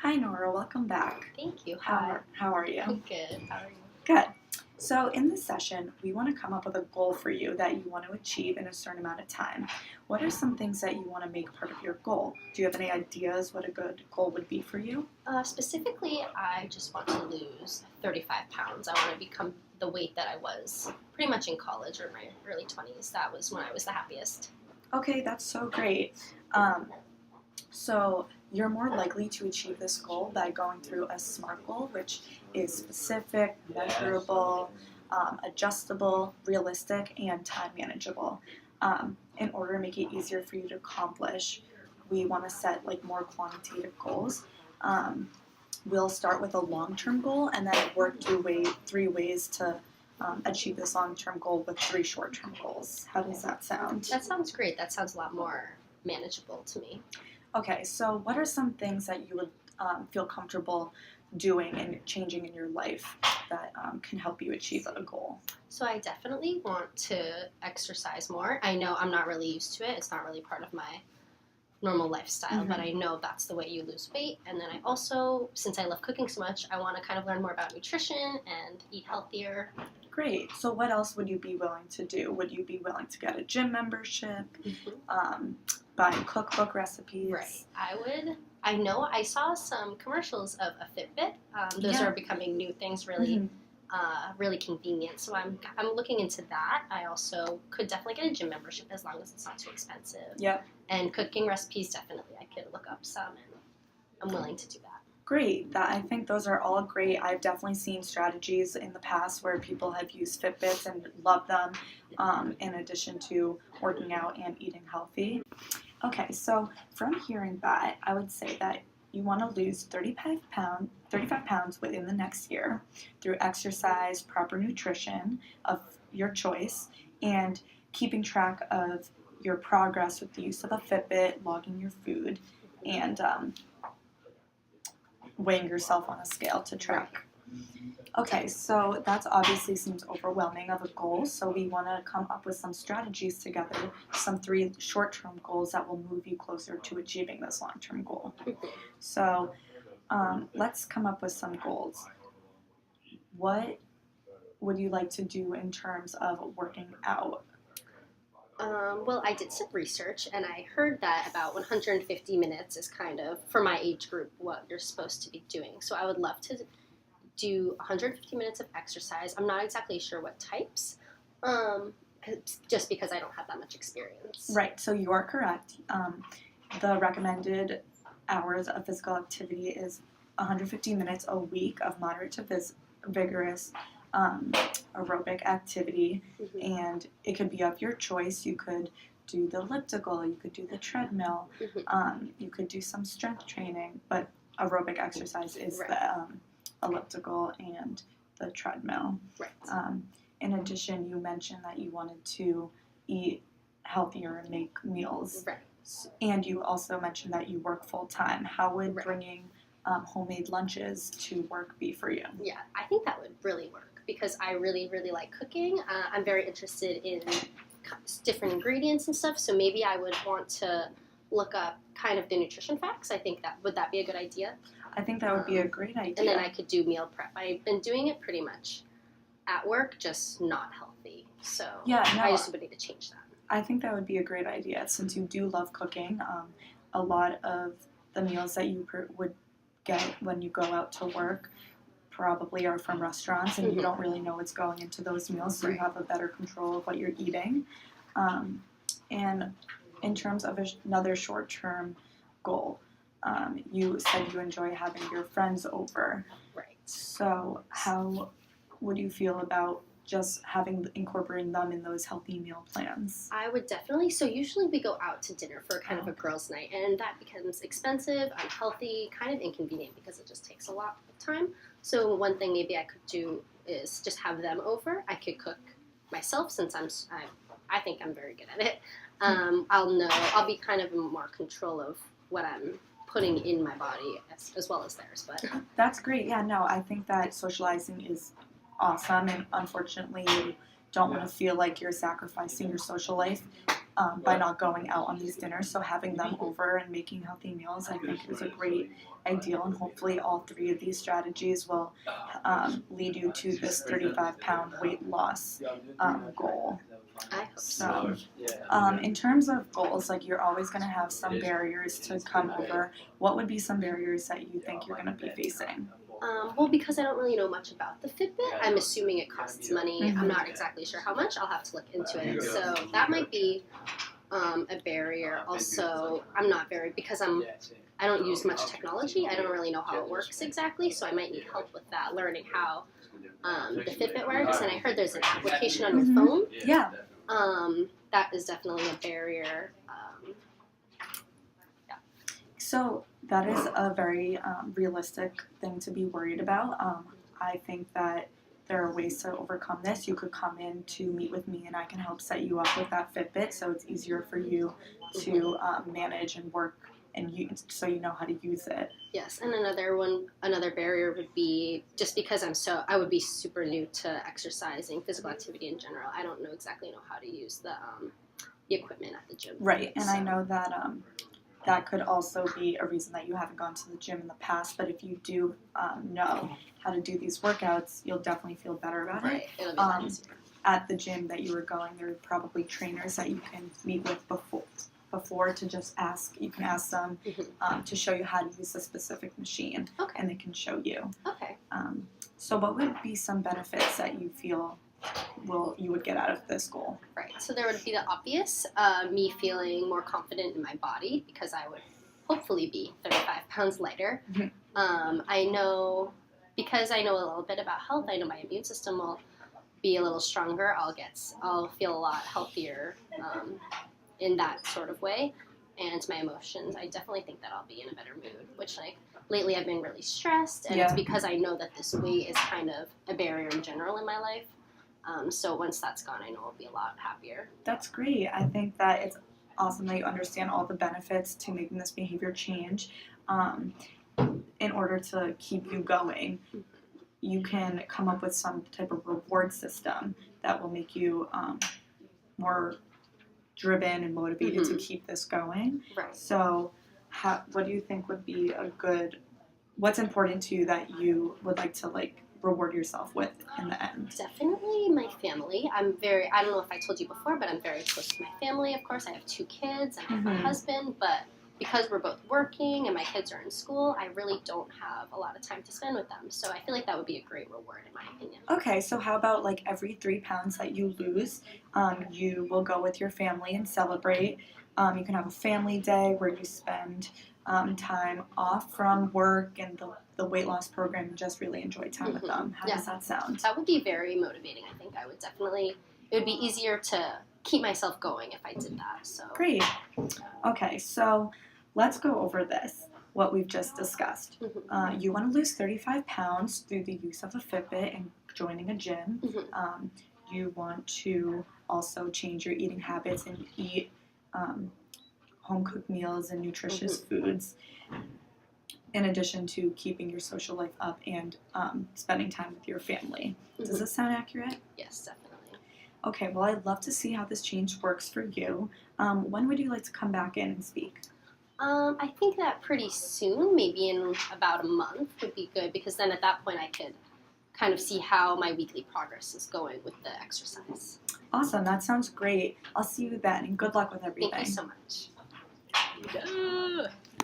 Hi Nora, welcome back. Thank you. How are you? Good. How are you? Good. So in this session, we want to come up with a goal for you that you want to achieve in a certain amount of time. What are some things that you want to make part of your goal? Do you have any ideas what a good goal would be for you? Specifically, I just want to lose 35 pounds. I want to become the weight that I was pretty much in college or my early 20s. That was when I was the happiest. Okay, that's so great. So you're more likely to achieve this goal by going through a SMART goal, which is specific, measurable, adjustable, realistic, and time manageable. In order to make it easier for you to accomplish, we want to set more quantitative goals. We'll start with a long-term goal and then work through three ways to achieve this long-term goal with 3 short-term goals. How does that sound? That sounds great. That sounds a lot more manageable to me. Okay, so what are some things that you would feel comfortable doing and changing in your life that can help you achieve a goal? So I definitely want to exercise more. I know I'm not really used to it. It's not really part of my normal lifestyle, but I know that's the way you lose weight. And then I also, since I love cooking so much, I want to kind of learn more about nutrition and eat healthier. Great. So what else would you be willing to do? Would you be willing to get a gym membership, buy cookbook recipes? Right. I would. I know I saw some commercials of a Fitbit. Those are becoming new things, really, really convenient. So I'm looking into that. I also could definitely get a gym membership as long as it's not too expensive. Yep. And cooking recipes, definitely. I could look up some, and I'm willing to do that. Great. I think those are all great. I've definitely seen strategies in the past where people have used Fitbits and love them, in addition to working out and eating healthy. Okay, so from hearing that, I would say that you want to lose 35 pounds within the next year through exercise, proper nutrition of your choice, and keeping track of your progress with the use of a Fitbit, logging your food, and weighing yourself on a scale to track. Okay, so that obviously seems overwhelming of a goal, so we want to come up with some strategies together, some 3 short-term goals that will move you closer to achieving this long-term goal. So let's come up with some goals. What would you like to do in terms of working out? Well, I did some research, and I heard that about 150 minutes is kind of, for my age group, what you're supposed to be doing. So I would love to do 150 minutes of exercise. I'm not exactly sure what types, just because I don't have that much experience. Right, so you are correct. The recommended hours of physical activity is 150 minutes a week of moderate to vigorous aerobic activity, and it could be of your choice. You could do the elliptical, you could do the treadmill, you could do some strength training, but aerobic exercise is the elliptical and the treadmill. Right. In addition, you mentioned that you wanted to eat healthier and make meals. Right. And you also mentioned that you work full-time. How would bringing homemade lunches to work be for you? Yeah, I think that would really work because I really, really like cooking. I'm very interested in different ingredients and stuff, so maybe I would want to look up kind of the nutrition facts. I think would that be a good idea? I think that would be a great idea. And then I could do meal prep. I've been doing it pretty much at work, just not healthy. So I just would need to change that. I think that would be a great idea since you do love cooking. A lot of the meals that you would get when you go out to work probably are from restaurants, and you don't really know what's going into those meals, so you have a better control of what you're eating. And in terms of another short-term goal, you said you enjoy having your friends over. Right. So how would you feel about just incorporating them in those healthy meal plans? I would definitely. So usually we go out to dinner for kind of a girls' night, and that becomes expensive, unhealthy, kind of inconvenient because it just takes a lot of time. So one thing maybe I could do is just have them over. I could cook myself since I think I'm very good at it. I'll be kind of in more control of what I'm putting in my body as well as theirs. But that's great. Yeah, no, I think that socializing is awesome, and unfortunately you don't want to feel like you're sacrificing your social life by not going out on these dinners. So having them over and making healthy meals, I think, is a great ideal. And hopefully all 3 of these strategies will lead you to this 35-pound weight loss goal. I hope So, in terms of goals, like you're always going to have some barriers to come over. What would be some barriers that you think you're going to be facing? Well, because I don't really know much about the Fitbit, I'm assuming it costs money. Mhm. I'm not exactly sure how much. I'll have to look into it. So that might be a barrier. Also, because I don't use much technology. I don't really know how it works exactly, so I might need help with that, learning how the Fitbit works. And I heard there's an application on your phone. Yeah. That is definitely a barrier. So that is a very realistic thing to be worried about. I think that there are ways to overcome this. You could come in to meet with me and I can help set you up with that Fitbit so it's easier for you to manage and work and so you know how to use it. Yes, and another barrier would be just because I would be super new to exercising, physical activity in general. I don't exactly know how to use the equipment at the gym. Right, and I know that that could also be a reason that you haven't gone to the gym in the past, but if you do know how to do these workouts, you'll definitely feel better about Right, it'll be a lot easier. At the gym that you were going, there are probably trainers that you can meet with before to just ask. You can ask them to show you how to use a specific machine, Okay. and they can show you. Okay. So what would be some benefits that you feel you would get out of this goal? Right. So there would be the obvious, me feeling more confident in my body because I would hopefully be 35 pounds lighter. Mhm. Because I know a little bit about health, I know my immune system will be a little stronger. I'll feel a lot healthier in that sort of way. And my emotions, I definitely think that I'll be in a better mood, which lately I've been really stressed, and it's because I know that this weight is kind of a barrier in general in my life. So once that's gone, I know I'll be a lot happier. That's great. I think that it's awesome that you understand all the benefits to making this behavior change. In order to keep you going, you can come up with some type of reward system that will make you more driven and motivated to keep this going. Right. So what do you think would be what's important to you that you would like to reward yourself with in the end? Definitely my family. I don't know if I told you before, but I'm very close to my family. Of course, I have 2 kids and I have a husband, but because we're both working and my kids are in school, I really don't have a lot of time to spend with them. So I feel like that would be a great reward in my opinion. Okay, so how about every 3 pounds that you lose, you will go with your family and celebrate. You can have a family day where you spend time off from work and the weight loss program and just really enjoy time with them. How does that sound? That would be very motivating. I think it would be easier to keep myself going if I did that. So Great. Okay, so let's go over what we've just discussed. You want to lose 35 pounds through the use of a Fitbit and joining a gym. You want to also change your eating habits and eat home-cooked meals and nutritious foods, in addition to keeping your social life up and spending time with your family. Does this sound accurate? Yes, definitely. Okay, well, I'd love to see how this change works for you. When would you like to come back in and speak? I think that pretty soon, maybe in about a month would be good, because then at that point I could kind of see how my weekly progress is going with the exercise. Awesome, that sounds great. I'll see you then, and good luck with everything. Thank you so much.